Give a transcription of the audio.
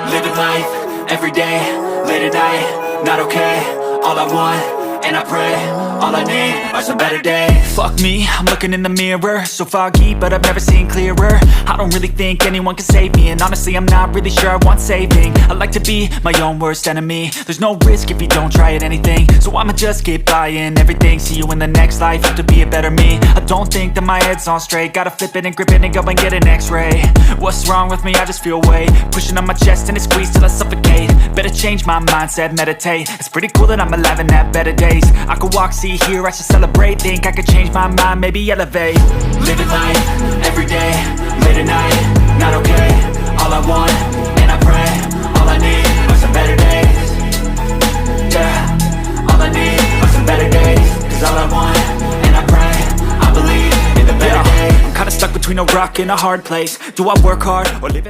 Living life, everyday, late at night, not okay. All I want, and I pray, all I need are some better days. Fuck me, I'm looking in the mirror, so foggy, but I've never seen clearer. I don't really think anyone can save me, and honestly I'm not really sure I want saving. I like to be my own worst enemy. There's no risk if you don't try at anything, so I'ma just keep buying everything. See you in the next life, have to be a better me. I don't think that my head's on straight, gotta flip it and grip it and go and get an x-ray. What's wrong with me? I just feel weight pushing on my chest and it squeezes till I suffocate. Better change my mindset, meditate. It's pretty cool that I'm alive and have better days. I could walk, see, hear, I should celebrate. Think I could change my mind, maybe elevate. Living life, everyday, late at night, not okay. All I want, and I pray, all I need are some better days. Yeah, all I need are some better days. Cause all I want, and I pray, I believe in the better days. I'm kinda stuck between a rock and a hard place. Do I work hard, or live in